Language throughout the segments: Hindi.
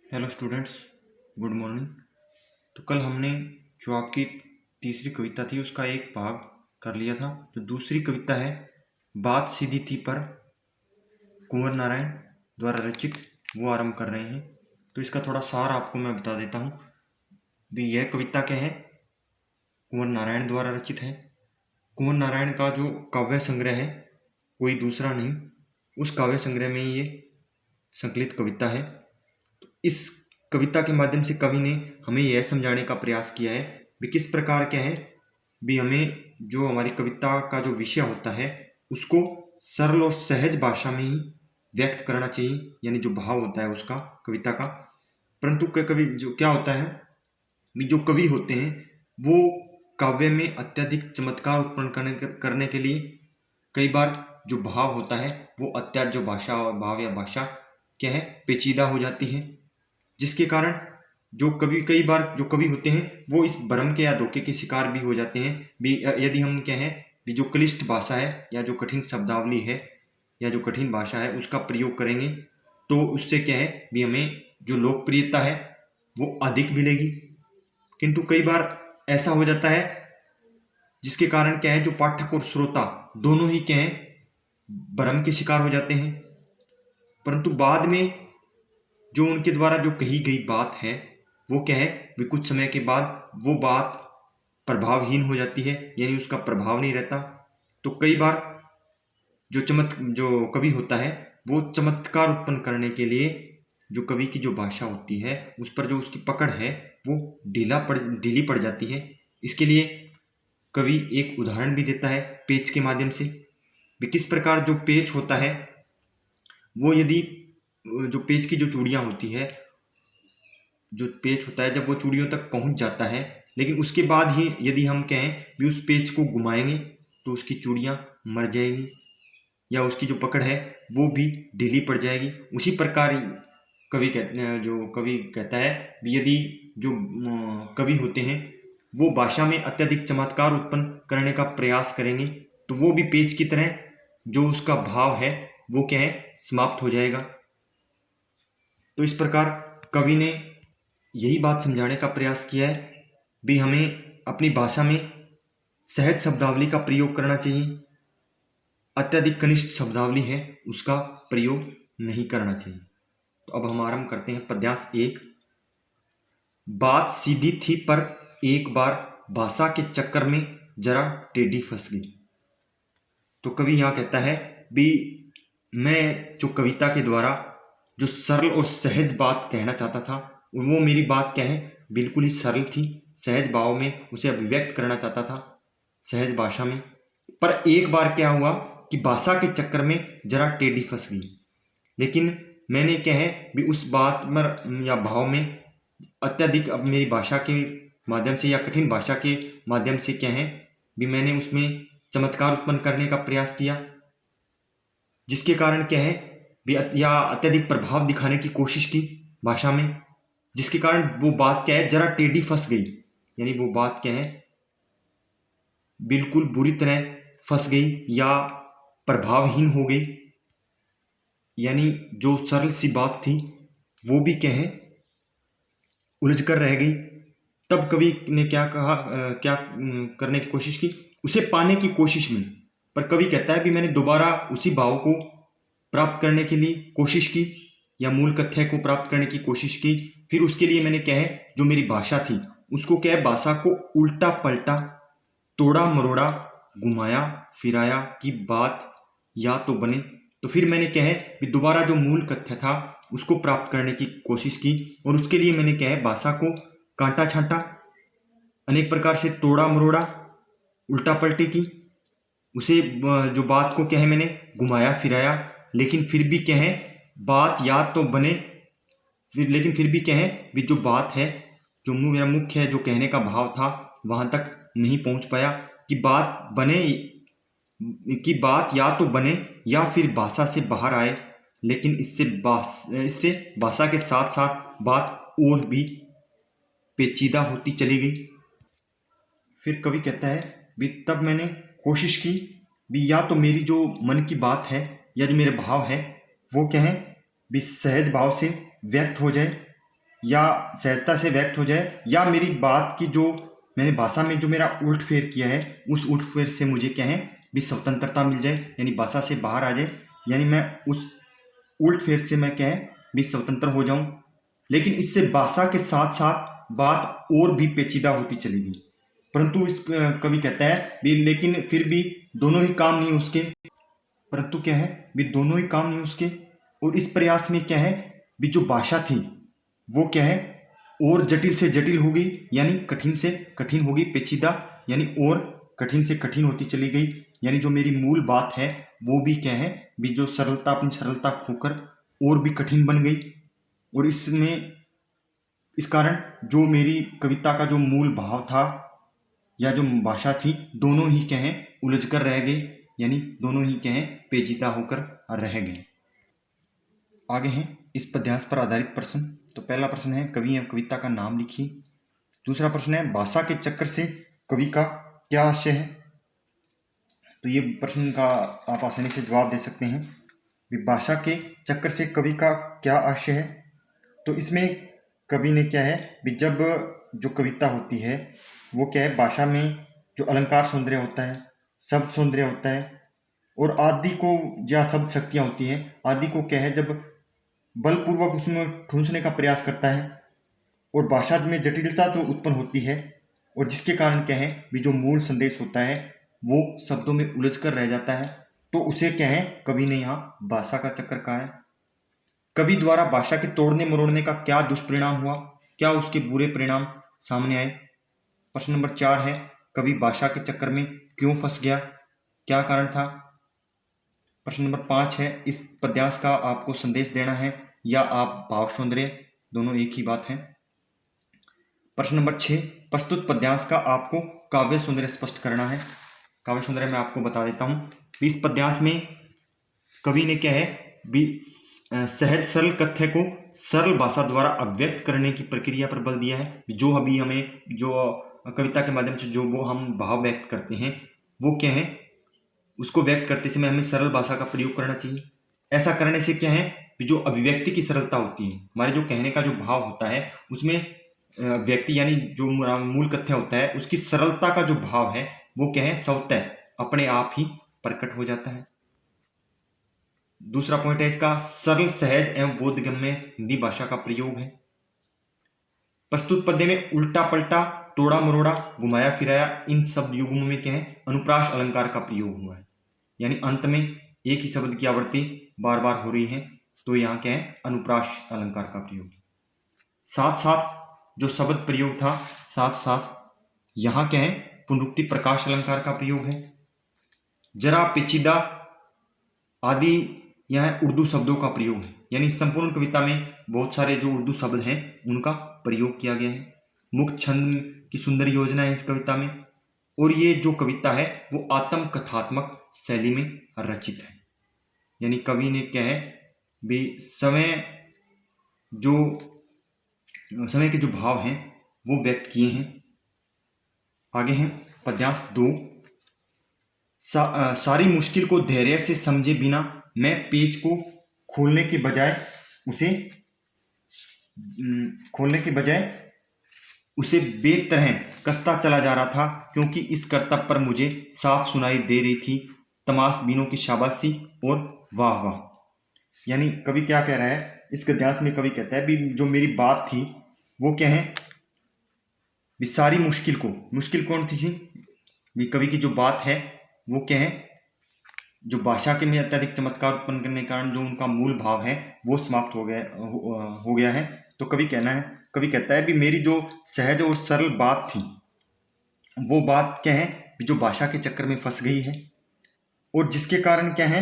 Hello students, good morning. तो कल हमने जो आपकी तीसरी कविता थी उसका एक भाग कर लिया था। जो दूसरी कविता है बात सीधी थी पर कुंवर नारायण द्वारा रचित, वो आरंभ कर रहे हैं। तो इसका थोड़ा सार आपको मैं बता देता हूँ भी यह कविता क्या है, कुंवर नारायण द्वारा रचित है। कुंवर नारायण का जो काव्य संग्रह है कोई दूसरा नहीं, उस काव्य संग्रह में ये संकलित कविता है। इस कविता के माध्यम से कवि ने हमें यह समझाने का प्रयास किया है भी किस प्रकार क्या है भी हमें जो हमारी कविता का जो विषय होता है उसको सरल और सहज भाषा में ही व्यक्त करना चाहिए, यानी जो भाव होता है उसका कविता का। परंतु कवि जो क्या होता है भी जो कवि होते हैं वो काव्य में अत्यधिक चमत्कार उत्पन्न करने के लिए कई बार जो भाव होता है वो अत्यधिक जो भाषा भाव या भाषा क्या है पेचीदा हो जाती है, जिसके कारण जो कवि कई बार जो कवि होते हैं वो इस भ्रम के या धोखे के शिकार भी हो जाते हैं भी। यदि हम क्या है भी जो क्लिष्ट भाषा है या जो कठिन शब्दावली है या जो कठिन भाषा है उसका प्रयोग करेंगे तो उससे क्या है भी हमें जो लोकप्रियता है वो अधिक मिलेगी। किंतु कई बार ऐसा हो जाता है जिसके कारण क्या है जो पाठक और श्रोता दोनों ही क्या है भ्रम के शिकार हो जाते हैं। परंतु बाद में जो उनके द्वारा जो कही गई बात है वो क्या है भी कुछ समय के बाद वो बात प्रभावहीन हो जाती है, यानी उसका प्रभाव नहीं रहता। तो कई बार जो कवि होता है वो चमत्कार उत्पन्न करने के लिए जो कवि की जो भाषा होती है उस पर जो उसकी पकड़ है वो ढीली पड़ जाती है। इसके लिए कवि एक उदाहरण भी देता है पेच के माध्यम से भी किस प्रकार जो पेच होता है वो यदि जो पेच की जो चूड़ियाँ होती है, जो पेच होता है जब वो चूड़ियों तक पहुंच जाता है लेकिन उसके बाद ही यदि हम कहें भी उस पेच को घुमाएंगे तो उसकी चूड़ियाँ मर जाएंगी या उसकी जो पकड़ है वो भी ढीली पड़ जाएगी। उसी प्रकार जो कवि कहता है भी यदि जो कवि होते हैं वो भाषा में अत्यधिक चमत्कार उत्पन्न करने का प्रयास करेंगे तो वो भी पेच की तरह जो उसका भाव है वो क्या है समाप्त हो जाएगा। तो इस प्रकार कवि ने यही बात समझाने का प्रयास किया है भी हमें अपनी भाषा में सहज शब्दावली का प्रयोग करना चाहिए, अत्यधिक कनिष्ठ शब्दावली है उसका प्रयोग नहीं करना चाहिए। तो अब हम आरंभ करते हैं पद्यांश 1। बात सीधी थी पर एक बार भाषा के चक्कर में जरा टेढ़ी फंस गई। तो कवि यहाँ कहता है भी मैं जो कविता के द्वारा जो सरल और सहज बात कहना चाहता था वो मेरी बात क्या है बिल्कुल ही सरल थी, सहज भाव में उसे अभिव्यक्त करना चाहता था सहज भाषा में। पर एक बार क्या हुआ कि भाषा के चक्कर में जरा टेढ़ी फंस गई। लेकिन मैंने क्या है भी उस बात में या भाव में अत्यधिक अब मेरी भाषा के माध्यम से या कठिन भाषा के माध्यम से क्या है भी मैंने उसमें चमत्कार उत्पन्न करने का प्रयास किया, जिसके कारण क्या है भी या अत्यधिक प्रभाव दिखाने की कोशिश की भाषा में, जिसके कारण वो बात क्या है जरा टेढ़ी फंस गई, यानी वो बात क्या है बिल्कुल बुरी तरह फंस गई या प्रभावहीन हो गई, यानी जो सरल सी बात थी वो भी क्या है उलझ कर रह गई। तब कवि ने क्या कहा क्या करने की कोशिश की, उसे पाने की कोशिश में। पर कवि कहता है भी मैंने दोबारा उसी भाव को प्राप्त करने के लिए कोशिश की या मूल कथ्य को प्राप्त करने की कोशिश की। फिर उसके लिए मैंने क्या है जो मेरी भाषा थी उसको क्या है भाषा को उल्टा पलटा तोड़ा मरोड़ा घुमाया फिराया कि बात या तो बने। तो फिर मैंने क्या है भी दोबारा जो मूल कथ्य था उसको प्राप्त करने की कोशिश की और उसके लिए मैंने क्या है भाषा को कांटा छांटा, अनेक प्रकार से तोड़ा मरोड़ा उल्टा पलटी की, उसे जो बात को क्या है मैंने घुमाया फिराया, लेकिन फिर भी क्या है बात या तो बने लेकिन फिर भी क्या है भी जो बात है जो मेरा मुख्य है जो कहने का भाव था वहां तक नहीं पहुंच पाया कि बात बने की बात या तो बने या फिर भाषा से बाहर आए। लेकिन इससे भाषा के साथ साथ बात और भी पेचीदा होती चली गई। फिर कवि कहता है भी तब मैंने कोशिश की भी या तो मेरी जो मन की बात है या जो मेरे भाव है वो क्या है भी सहज भाव से व्यक्त हो जाए, या सहजता से व्यक्त हो जाए, या मेरी बात की जो मैंने भाषा में जो मेरा उल्ट फेर किया है उस उल्ट फेर से मुझे क्या है भी स्वतंत्रता मिल जाए, यानी भाषा से बाहर आ जाए, यानी मैं उस उल्ट फेर से मैं क्या है भी स्वतंत्र हो जाऊं। लेकिन इससे भाषा के साथ साथ बात और भी पेचीदा होती चली गई। परंतु इस कवि कहता है भी लेकिन फिर भी दोनों ही काम नहीं उसके, परंतु क्या है भी दोनों ही काम नहीं उसके। और इस प्रयास में क्या है भी जो भाषा थी वो क्या है और जटिल से जटिल हो गई, यानी कठिन से कठिन हो गई, पेचीदा यानी और कठिन से कठिन होती चली गई। यानी जो मेरी मूल बात है वो भी क्या है भी जो सरलता अपनी सरलता खोकर और भी कठिन बन गई। और इसमें इस कारण जो मेरी कविता का जो मूल भाव था या जो भाषा थी दोनों ही क्या है उलझ कर रह गए, यानी दोनों ही क्या है पेचीदा होकर रह गए। आगे हैं इस पद्यांश पर आधारित प्रश्न। तो पहला प्रश्न है कवि एवं कविता का नाम लिखिए। दूसरा प्रश्न है भाषा के चक्कर से कवि का क्या आशय है। तो ये प्रश्न का आप आसानी से जवाब दे सकते हैं भी भाषा के चक्कर से कवि का क्या आशय है। तो इसमें कवि ने क्या है भी जब जो कविता होती है वो क्या है भाषा में जो अलंकार सौंदर्य होता है, शब्द सौंदर्य होता है और आदि को या शब्द शक्तियाँ होती हैं आदि को क्या है जब बलपूर्वक उसमें ठूंसने का प्रयास करता है और भाषा में जटिलता जो उत्पन्न होती है और जिसके कारण क्या है भी जो मूल संदेश होता है वो शब्दों में उलझ कर रह जाता है, तो उसे क्या है कवि ने यहाँ भाषा का चक्कर कहा है। कवि द्वारा भाषा के तोड़ने मरोड़ने का क्या दुष्परिणाम हुआ, क्या उसके बुरे परिणाम सामने आए। प्रश्न नंबर 4 है कवि भाषा के चक्कर में क्यों फंस गया, क्या कारण था। प्रश्न नंबर 5 है इस पद्यांश का आपको संदेश देना है या आप भाव सौंदर्य, दोनों एक ही बात है। प्रश्न नंबर 6 प्रस्तुत पद्यांश का आपको काव्य सौंदर्य स्पष्ट करना है। काव्य सौंदर्य मैं आपको बता देता हूं। इस पद्यांश में कवि ने क्या है भी सहज सरल कथ्य को सरल भाषा द्वारा अभिव्यक्त करने की प्रक्रिया पर बल दिया है। जो अभी हमें जो कविता के माध्यम से जो वो हम भाव व्यक्त करते हैं वो क्या है उसको व्यक्त करते समय हमें सरल भाषा का प्रयोग करना चाहिए। ऐसा करने से क्या है जो अभिव्यक्ति की सरलता होती है, हमारे जो कहने का जो भाव होता है उसमें व्यक्ति यानी जो मूल कथ्य होता है उसकी सरलता का जो भाव है वो क्या है स्वतः अपने आप ही प्रकट हो जाता है। दूसरा पॉइंट है इसका सरल सहज एवं बोधगम्य हिंदी भाषा का प्रयोग है। प्रस्तुत पद्य में उल्टा पलटा तोड़ा मरोड़ा घुमाया फिराया इन शब्द युग्मों में क्या है अनुप्रास अलंकार का प्रयोग हुआ है, यानी अंत में एक ही शब्द की आवृत्ति बार बार हो रही है तो यहाँ क्या है अनुप्रास अलंकार का प्रयोग। साथ साथ जो शब्द प्रयोग था साथ साथ यहाँ क्या है पुनरुक्ति प्रकाश अलंकार का प्रयोग है। जरा पेचीदा आदि यहाँ उर्दू शब्दों का प्रयोग है, यानी संपूर्ण कविता में बहुत सारे जो उर्दू शब्द हैं उनका प्रयोग किया गया है। मुक्त छंद की सुंदर योजना है इस कविता में और ये जो कविता है वो आत्म कथात्मक शैली में रचित है, यानी कवि ने क्या है भी समय के जो भाव हैं वो व्यक्त किए हैं। आगे हैं पद्यांश 2 सारी मुश्किल को धैर्य से समझे बिना मैं पेज को खोलने के बजाय उसे बेतरह कसता चला जा रहा था क्योंकि इस करतब पर मुझे साफ सुनाई दे रही थी तमाशबीनों की शाबाशी और वाह वाह। यानी कवि क्या कह रहा है इस गद्यांश में, कवि कहता है भी जो मेरी बात थी वो क्या है भी सारी मुश्किल कौन थी भी कवि की जो बात है वो क्या है जो भाषा के में अत्यधिक चमत्कार उत्पन्न करने के कारण जो उनका मूल भाव है वो समाप्त हो गया है। तो कवि कहता है भी मेरी जो सहज और सरल बात थी वो बात क्या है जो भाषा के चक्कर में फंस गई है और जिसके कारण क्या है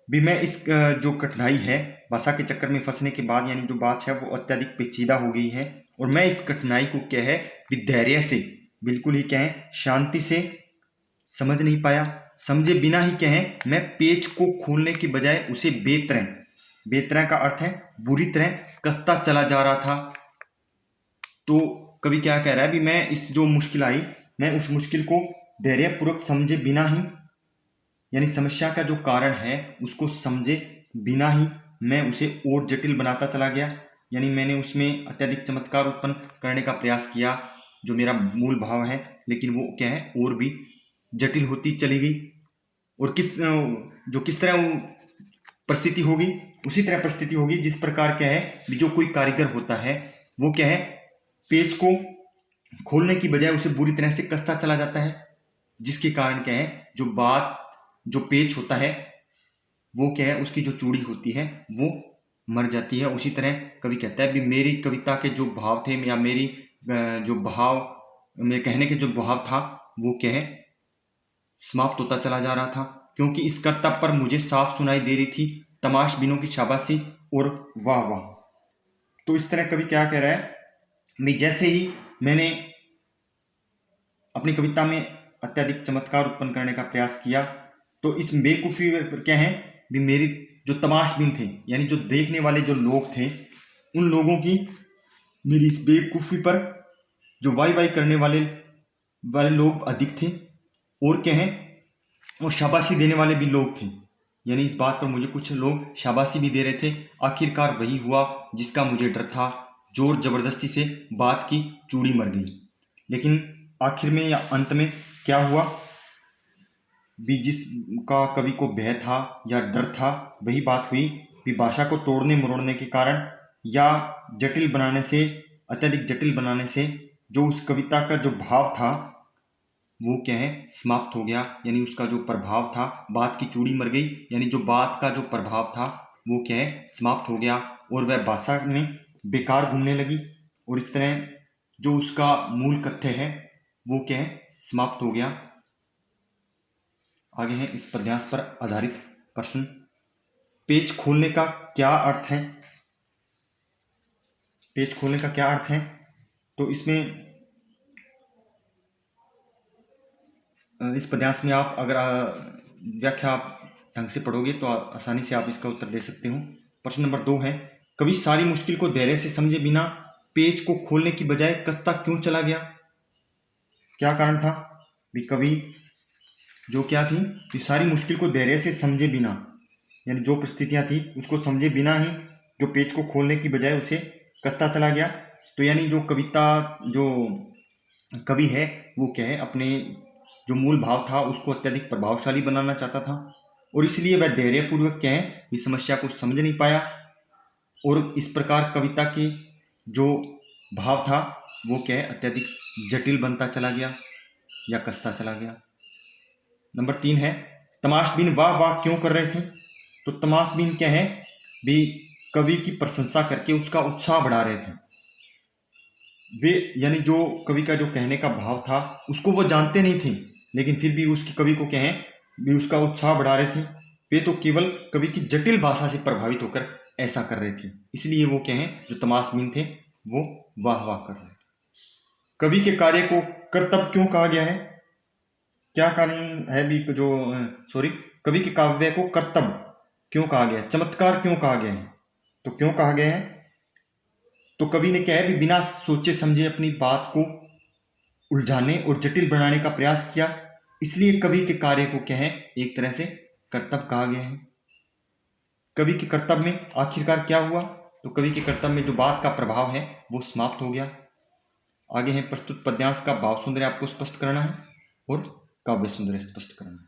भी मैं इस जो कठिनाई है भाषा के चक्कर में फंसने के बाद यानी जो बात है वो अत्यधिक पेचीदा हो गई है और मैं इस कठिनाई को क्या है भी धैर्य से बिल्कुल ही क्या है शांति से समझ नहीं पाया, समझे बिना ही क्या है मैं पेज को खोलने की बजाय उसे बेतरह का अर्थ है बुरी तरह कसता चला जा रहा था। तो कवि क्या कह रहा है भी मैं इस जो मुश्किल आई मैं उस मुश्किल को धैर्यपूर्वक समझे बिना ही यानी समस्या का जो कारण है उसको समझे बिना ही मैं उसे और जटिल बनाता चला गया यानी मैंने उसमें अत्यधिक चमत्कार उत्पन्न करने का प्रयास किया जो मेरा मूल भाव है, लेकिन वो क्या है और भी जटिल होती चली गई। और किस तरह वो परिस्थिति होगी, उसी तरह परिस्थिति होगी जिस प्रकार क्या है जो कोई कारीगर होता है वो क्या है पेज को खोलने की बजाय उसे बुरी तरह से कसता चला जाता है, जिसके कारण क्या है जो पेज होता है वो क्या है उसकी जो चूड़ी होती है वो मर जाती है। उसी तरह कवि कहता है भी मेरी कविता के जो भाव थे या मेरी जो भाव मेरे कहने के जो भाव था वो क्या है समाप्त होता चला जा रहा था, क्योंकि इस करतब पर मुझे साफ सुनाई दे रही थी तमाशबीनों की शाबाशी और वाह वाह। तो इस तरह कवि क्या कह रहा है मैं जैसे ही मैंने अपनी कविता में अत्यधिक चमत्कार उत्पन्न करने का प्रयास किया तो इस बेवकूफ़ी पर क्या है भी मेरी जो तमाशबीन थे यानी जो देखने वाले जो लोग थे उन लोगों की मेरी इस बेवकूफ़ी पर जो वाई वाई करने वाले लोग अधिक थे और क्या है वो शाबाशी देने वाले भी लोग थे, यानी इस बात पर मुझे कुछ लोग शाबाशी भी दे रहे थे। आखिरकार वही हुआ जिसका मुझे डर था, जोर जबरदस्ती से बात की चूड़ी मर गई। लेकिन आखिर में या अंत में क्या हुआ भी जिसका कवि को भय था या डर था वही बात हुई भी भाषा को तोड़ने मरोड़ने के कारण या जटिल बनाने से अत्यधिक जटिल बनाने से जो उस कविता का जो भाव था वो क्या है समाप्त हो गया, यानी उसका जो प्रभाव था बात की चूड़ी मर गई, यानी जो बात का जो प्रभाव था वो क्या है समाप्त हो गया और वह भाषा में बेकार घूमने लगी और इस तरह जो उसका मूल कथ्य है वो क्या है समाप्त हो गया। आगे है इस पद्यांश पर आधारित प्रश्न। पेज खोलने का क्या अर्थ है? पेज खोलने का क्या अर्थ है? तो इसमें इस पद्यांश में आप अगर व्याख्या आप ढंग से पढ़ोगे तो आसानी से आप इसका उत्तर दे सकते हो। प्रश्न नंबर 2 है कवि सारी मुश्किल को धैर्य से समझे बिना पेज को खोलने की बजाय कसता क्यों चला गया? क्या कारण था भी कवि जो क्या थी कि सारी मुश्किल को धैर्य से समझे बिना यानी जो परिस्थितियां थी उसको समझे बिना ही जो पेज को खोलने की बजाय उसे कसता चला गया। तो यानी जो कवि है वो क्या है अपने जो मूल भाव था उसको अत्यधिक प्रभावशाली बनाना चाहता था और इसलिए वह धैर्यपूर्वक क्या है इस समस्या को समझ नहीं पाया और इस प्रकार कविता के जो भाव था वो क्या है अत्यधिक जटिल बनता चला गया या कसता चला गया। नंबर 3 है तमाशबीन वाह वाह क्यों कर रहे थे? तो तमाशबीन क्या है भी कवि की प्रशंसा करके उसका उत्साह बढ़ा रहे थे। वे यानी जो कवि का जो कहने का भाव था उसको वो जानते नहीं थे, लेकिन फिर भी उसकी कवि को क्या है भी उसका उत्साह बढ़ा रहे थे। वे तो केवल कवि की जटिल भाषा से प्रभावित होकर ऐसा कर रहे थे, इसलिए वो क्या है जो तमाशबीन थे वो वाह वाह कर रहे थे। कवि के कार्य को कर्तव्य क्यों कहा गया है? क्या कारण है भी कवि के काव्य को कर्तव्य क्यों कहा गया, चमत्कार क्यों कहा गया है? तो क्यों कहा गया है तो कवि ने क्या है भी बिना सोचे समझे अपनी बात को उलझाने और जटिल बनाने का प्रयास किया, इसलिए कवि के कार्य को क्या है एक तरह से कर्तव्य कहा गया है। कवि के कर्तव्य में आखिरकार क्या हुआ? तो कवि के कर्तव्य में जो बात का प्रभाव है वो समाप्त हो गया। आगे है प्रस्तुत पद्यांश का भाव सौंदर्य आपको स्पष्ट करना है और काव्य सौंदर्य स्पष्ट करना है।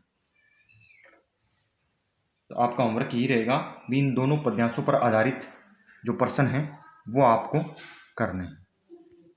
तो आपका होमवर्क यही रहेगा भी इन दोनों पद्यांशों पर आधारित जो प्रश्न है वो आपको करने हैं।